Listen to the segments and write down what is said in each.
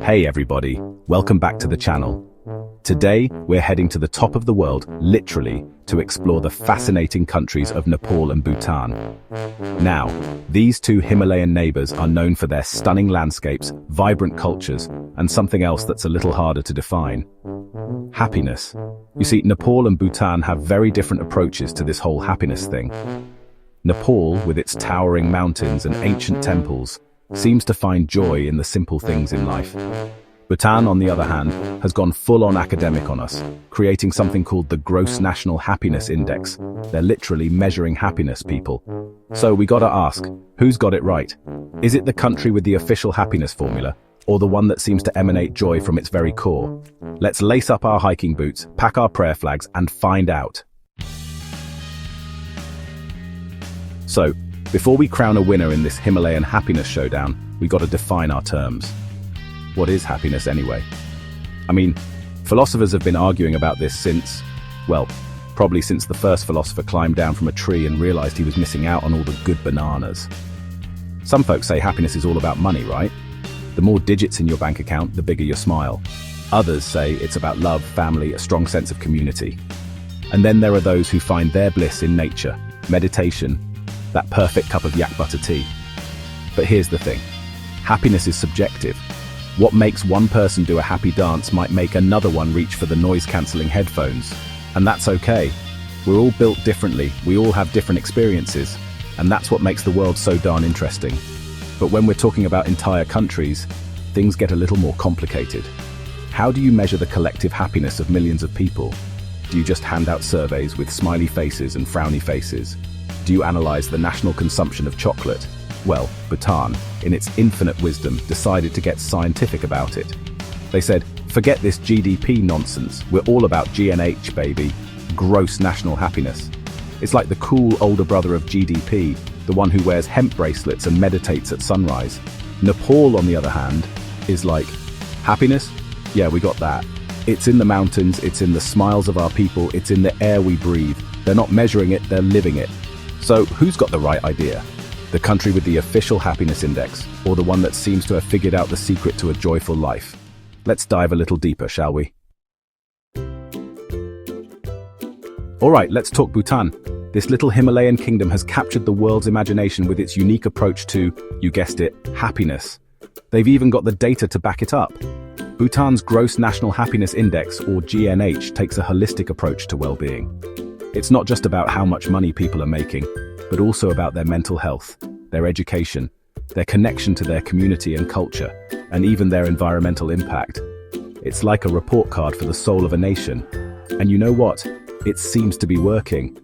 Hey everybody, welcome back to the channel. Today, we're heading to the top of the world, literally, to explore the fascinating countries of Nepal and Bhutan. Now, these two Himalayan neighbors are known for their stunning landscapes, vibrant cultures, and something else that's a little harder to define. Happiness. You see, Nepal and Bhutan have very different approaches to this whole happiness thing. Nepal, with its towering mountains and ancient temples, seems to find joy in the simple things in life. Bhutan, on the other hand, has gone full-on academic on us, creating something called the Gross National Happiness Index. They're literally measuring happiness, people. So we gotta ask, who's got it right? Is it the country with the official happiness formula, or the one that seems to emanate joy from its very core? Let's lace up our hiking boots, pack our prayer flags, and find out. So, before we crown a winner in this Himalayan happiness showdown, we gotta define our terms. What is happiness anyway? I mean, philosophers have been arguing about this since, well, probably since the first philosopher climbed down from a tree and realized he was missing out on all the good bananas. Some folks say happiness is all about money, right? The more digits in your bank account, the bigger your smile. Others say it's about love, family, a strong sense of community. And then there are those who find their bliss in nature, meditation, that perfect cup of yak butter tea. But here's the thing. Happiness is subjective. What makes one person do a happy dance might make another one reach for the noise-cancelling headphones. And that's okay. We're all built differently, we all have different experiences, and that's what makes the world so darn interesting. But when we're talking about entire countries, things get a little more complicated. How do you measure the collective happiness of millions of people? Do you just hand out surveys with smiley faces and frowny faces? Do you analyze the national consumption of chocolate? Well, Bhutan, in its infinite wisdom, decided to get scientific about it. They said, forget this GDP nonsense, we're all about GNH, baby, gross national happiness. It's like the cool older brother of GDP, the one who wears hemp bracelets and meditates at sunrise. Nepal, on the other hand, is like, happiness? Yeah, we got that. It's in the mountains, it's in the smiles of our people, it's in the air we breathe. They're not measuring it, they're living it. So, who's got the right idea? The country with the official happiness index, or the one that seems to have figured out the secret to a joyful life? Let's dive a little deeper, shall we? Alright, let's talk Bhutan. This little Himalayan kingdom has captured the world's imagination with its unique approach to, you guessed it, happiness. They've even got the data to back it up. Bhutan's Gross National Happiness Index, or GNH, takes a holistic approach to well-being. It's not just about how much money people are making, but also about their mental health, their education, their connection to their community and culture, and even their environmental impact. It's like a report card for the soul of a nation. And you know what? It seems to be working.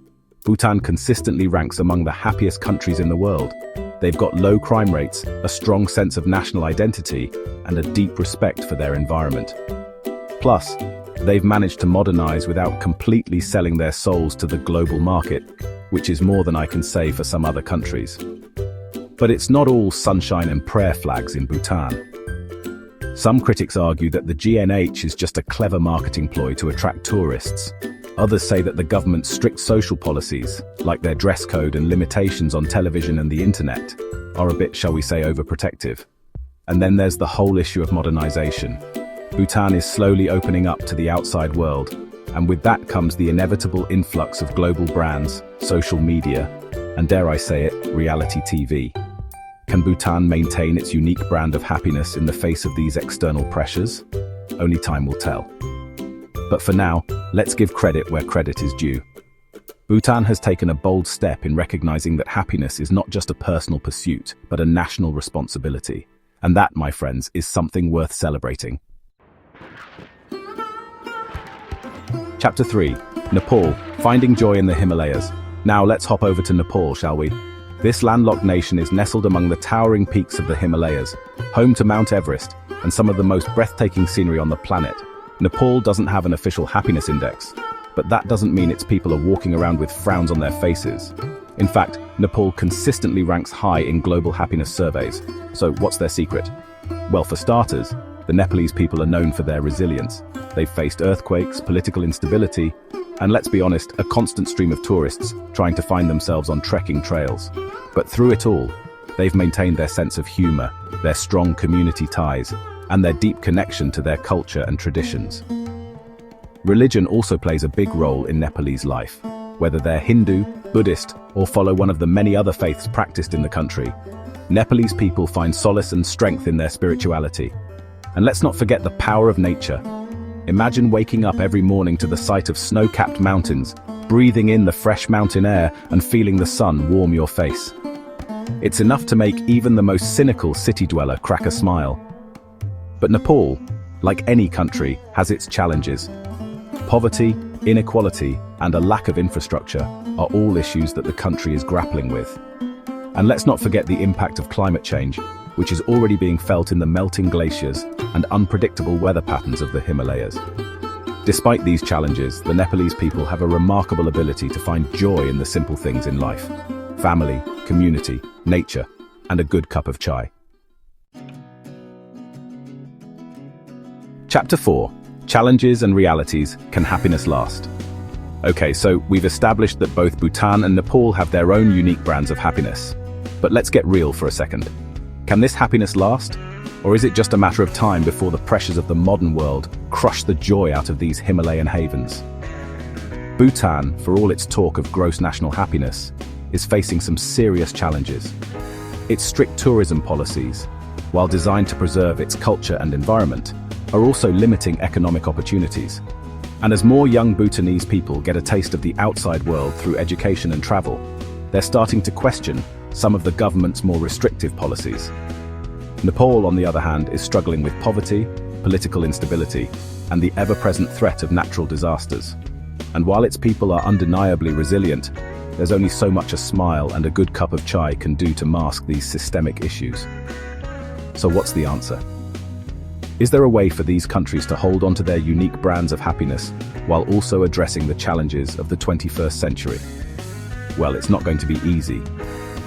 Bhutan consistently ranks among the happiest countries in the world. They've got low crime rates, a strong sense of national identity, and a deep respect for their environment. Plus, they've managed to modernize without completely selling their souls to the global market, which is more than I can say for some other countries. But it's not all sunshine and prayer flags in Bhutan. Some critics argue that the GNH is just a clever marketing ploy to attract tourists. Others say that the government's strict social policies, like their dress code and limitations on television and the internet, are a bit, shall we say, overprotective. And then there's the whole issue of modernization. Bhutan is slowly opening up to the outside world, and with that comes the inevitable influx of global brands, social media, and dare I say it, reality TV. Can Bhutan maintain its unique brand of happiness in the face of these external pressures? Only time will tell. But for now, let's give credit where credit is due. Bhutan has taken a bold step in recognizing that happiness is not just a personal pursuit, but a national responsibility. And that, my friends, is something worth celebrating. Chapter 3. Nepal, Finding Joy in the Himalayas. Now let's hop over to Nepal, shall we? This landlocked nation is nestled among the towering peaks of the Himalayas, home to Mount Everest, and some of the most breathtaking scenery on the planet. Nepal doesn't have an official happiness index, but that doesn't mean its people are walking around with frowns on their faces. In fact, Nepal consistently ranks high in global happiness surveys. So what's their secret? Well, for starters, the Nepalese people are known for their resilience. They've faced earthquakes, political instability, and let's be honest, a constant stream of tourists trying to find themselves on trekking trails. But through it all, they've maintained their sense of humor, their strong community ties, and their deep connection to their culture and traditions. Religion also plays a big role in Nepalese life. Whether they're Hindu, Buddhist, or follow one of the many other faiths practiced in the country, Nepalese people find solace and strength in their spirituality. And let's not forget the power of nature. Imagine waking up every morning to the sight of snow-capped mountains, breathing in the fresh mountain air and feeling the sun warm your face. It's enough to make even the most cynical city dweller crack a smile. But Nepal, like any country, has its challenges. Poverty, inequality, and a lack of infrastructure are all issues that the country is grappling with. And let's not forget the impact of climate change, which is already being felt in the melting glaciers and unpredictable weather patterns of the Himalayas. Despite these challenges, the Nepalese people have a remarkable ability to find joy in the simple things in life: family, community, nature, and a good cup of chai. Chapter 4. Challenges and realities. Can happiness last? Okay, so we've established that both Bhutan and Nepal have their own unique brands of happiness. But let's get real for a second. Can this happiness last? Or is it just a matter of time before the pressures of the modern world crush the joy out of these Himalayan havens? Bhutan, for all its talk of gross national happiness, is facing some serious challenges. Its strict tourism policies, while designed to preserve its culture and environment, are also limiting economic opportunities. And as more young Bhutanese people get a taste of the outside world through education and travel, they're starting to question some of the government's more restrictive policies. Nepal, on the other hand, is struggling with poverty, political instability, and the ever-present threat of natural disasters. And while its people are undeniably resilient, there's only so much a smile and a good cup of chai can do to mask these systemic issues. So what's the answer? Is there a way for these countries to hold on to their unique brands of happiness while also addressing the challenges of the 21st century? Well, it's not going to be easy.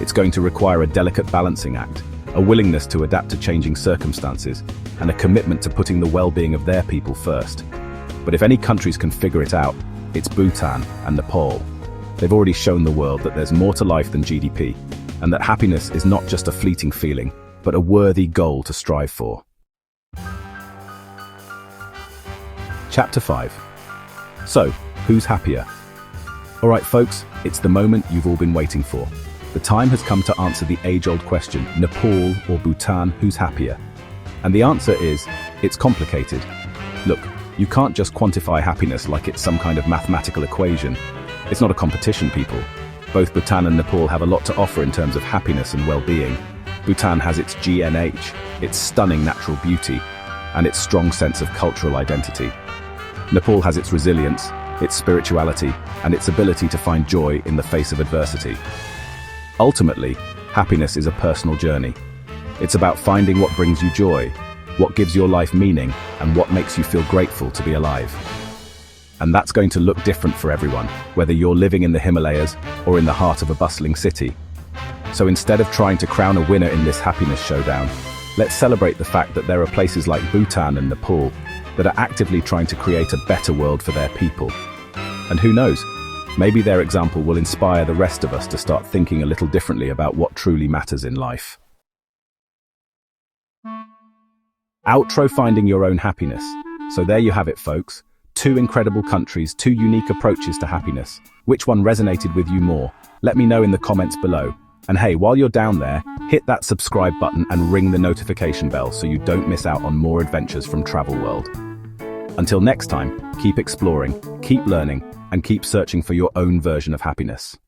It's going to require a delicate balancing act, a willingness to adapt to changing circumstances, and a commitment to putting the well-being of their people first. But if any countries can figure it out, it's Bhutan and Nepal. They've already shown the world that there's more to life than GDP, and that happiness is not just a fleeting feeling, but a worthy goal to strive for. Chapter 5. So, who's happier? Alright folks, it's the moment you've all been waiting for. The time has come to answer the age-old question, Nepal or Bhutan, who's happier? And the answer is, it's complicated. Look, you can't just quantify happiness like it's some kind of mathematical equation. It's not a competition, people. Both Bhutan and Nepal have a lot to offer in terms of happiness and well-being. Bhutan has its GNH, its stunning natural beauty, and its strong sense of cultural identity. Nepal has its resilience, its spirituality, and its ability to find joy in the face of adversity. Ultimately, happiness is a personal journey. It's about finding what brings you joy, what gives your life meaning, and what makes you feel grateful to be alive. And that's going to look different for everyone, whether you're living in the Himalayas or in the heart of a bustling city. So instead of trying to crown a winner in this happiness showdown, let's celebrate the fact that there are places like Bhutan and Nepal that are actively trying to create a better world for their people. And who knows, maybe their example will inspire the rest of us to start thinking a little differently about what truly matters in life. Outro: finding your own happiness. So there you have it, folks. 2 incredible countries, 2 unique approaches to happiness. Which one resonated with you more? Let me know in the comments below. And hey, while you're down there, hit that subscribe button and ring the notification bell so you don't miss out on more adventures from Travel World. Until next time, keep exploring, keep learning, and keep searching for your own version of happiness.